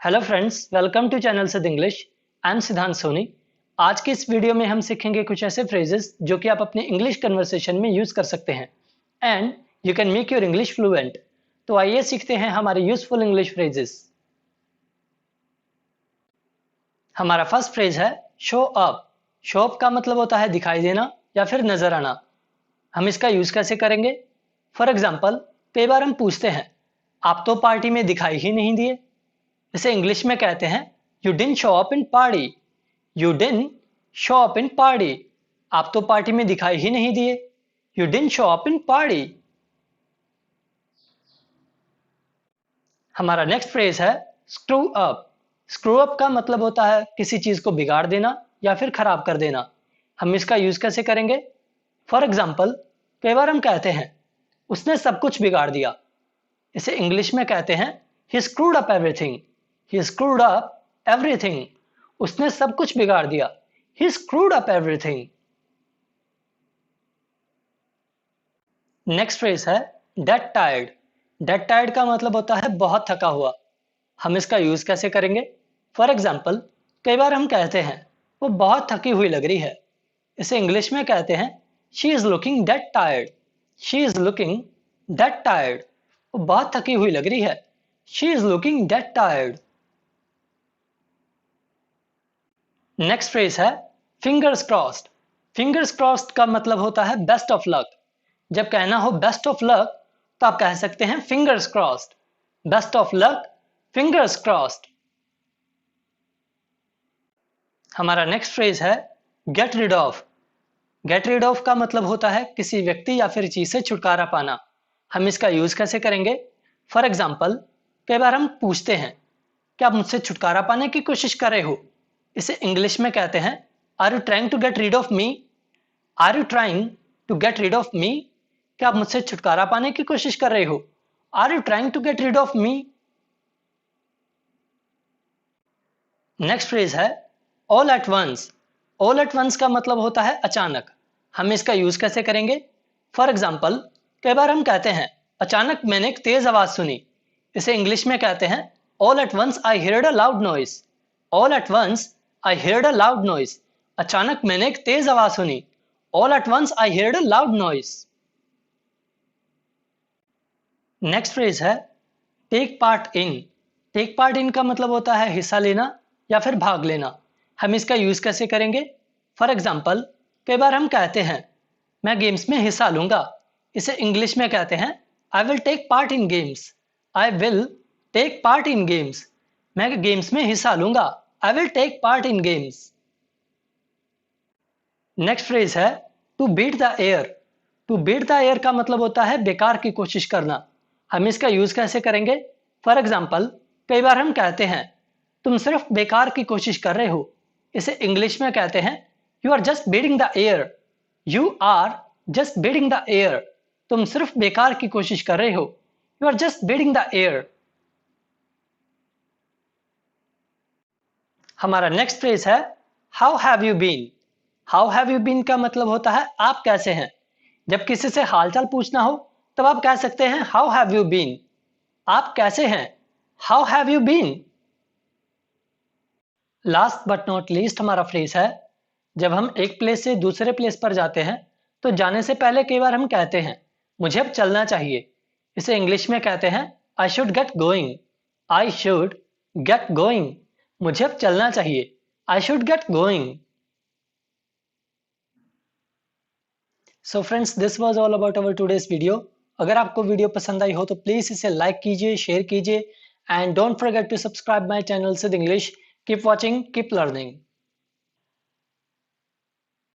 Hello friends, welcome to channel Siddh English. I am Siddhant Soni. आज के इस वीडियो में हम सीखेंगे कुछ ऐसे फ्रेजेस जो कि आप अपने इंग्लिश कन्वर्सेशन में यूज कर सकते हैं and you can make your English fluent. तो आइए सीखते हैं हमारे यूजफुल इंग्लिश फ्रेजेस। हमारा फर्स्ट फ्रेज है शो अप। शो अप का मतलब होता है दिखाई देना या फिर नजर आना। हम इसका यूज कैसे करेंगे? फॉर एग्जाम्पल, कई बार हम पूछते हैं आप तो पार्टी में दिखाई ही नहीं दिए। इसे इंग्लिश में कहते हैं you didn't show up in party. You didn't show up in party. आप तो पार्टी में दिखाई ही नहीं दिए। You didn't show up in party. हमारा नेक्स्ट फ्रेज है स्क्रू अप। स्क्रू अप का मतलब होता है किसी चीज को बिगाड़ देना या फिर खराब कर देना। हम इसका यूज कैसे करेंगे? फॉर एग्जाम्पल, कई बार हम कहते हैं उसने सब कुछ बिगाड़ दिया। इसे इंग्लिश में कहते हैं he screwed up everything. He screwed up everything. उसने सब कुछ बिगाड़ दिया। He screwed up everything. Next phrase है dead tired. Dead tired का मतलब होता है बहुत थका हुआ। हम इसका यूज कैसे करेंगे? फॉर एग्जाम्पल, कई बार हम कहते हैं वो बहुत थकी हुई लग रही है। इसे इंग्लिश में कहते हैं she is looking dead tired. She is looking dead tired. वो बहुत थकी हुई लग रही है। She is looking dead tired. Next phrase है फिंगर्स क्रॉस्ड। फिंगर्स क्रॉस्ड का मतलब होता है बेस्ट ऑफ लक। जब कहना हो बेस्ट ऑफ लक तो आप कह सकते हैं fingers crossed. Best of luck, fingers crossed. हमारा नेक्स्ट फ्रेज है get rid of. Get rid of का मतलब होता है किसी व्यक्ति या फिर चीज से छुटकारा पाना। हम इसका यूज कैसे करेंगे? फॉर एग्जाम्पल, कई बार हम पूछते हैं क्या आप मुझसे छुटकारा पाने की कोशिश कर रहे हो। इसे इंग्लिश में कहते हैं are you trying to get rid of me. Are you trying to get rid of me. क्या आप मुझसे छुटकारा पाने की कोशिश कर रहे हो? Are you trying to get rid of me. Next phrase है all at once. All at once का मतलब होता है अचानक। हम इसका यूज कैसे करेंगे? फॉर एग्जाम्पल, कई बार हम कहते हैं अचानक मैंने एक तेज आवाज सुनी। इसे इंग्लिश में कहते हैं all at once I heard a loud noise. All at once I heard a loud noise. अचानक मैंने एक तेज आवाज सुनी। All at once I heard a loud noise. Next phrase है take part in. Take part in का मतलब होता है हिस्सा लेना या फिर भाग लेना। हम इसका यूज कैसे करेंगे? फॉर एग्जाम्पल, कई बार हम कहते हैं मैं गेम्स में हिस्सा लूंगा। इसे इंग्लिश में कहते हैं I will take part in games. I will take part in games. मैं गेम्स में हिस्सा लूंगा। I will take part in games. Next phrase है to beat the air. To beat the air का मतलब होता है बेकार की कोशिश करना। हम इसका यूज कैसे करेंगे? फॉर एग्जाम्पल, कई बार हम कहते हैं तुम सिर्फ बेकार की कोशिश कर रहे हो। इसे इंग्लिश में कहते हैं you are just beating the air. You are just beating the air. तुम सिर्फ बेकार की कोशिश कर रहे हो। You are just beating the air. हमारा नेक्स्ट फ्रेज है how have you been. How have you been का मतलब होता है आप कैसे हैं। जब किसी से हालचाल पूछना हो तब आप कह सकते हैं हाउ हैव यू बीन। आप कैसे हैं? How have you been. Last but not least हमारा फ्रेज है जब हम एक प्लेस से दूसरे प्लेस पर जाते हैं तो जाने से पहले कई बार हम कहते हैं मुझे अब चलना चाहिए। इसे इंग्लिश में कहते हैं I should get going. I should get going. मुझे अब चलना चाहिए। I should get going. So friends, this was all about our today's video. अगर आपको वीडियो पसंद आई हो तो प्लीज इसे लाइक कीजिए, शेयर कीजिए and don't forget to subscribe my channel Siddh English. Keep watching, keep learning.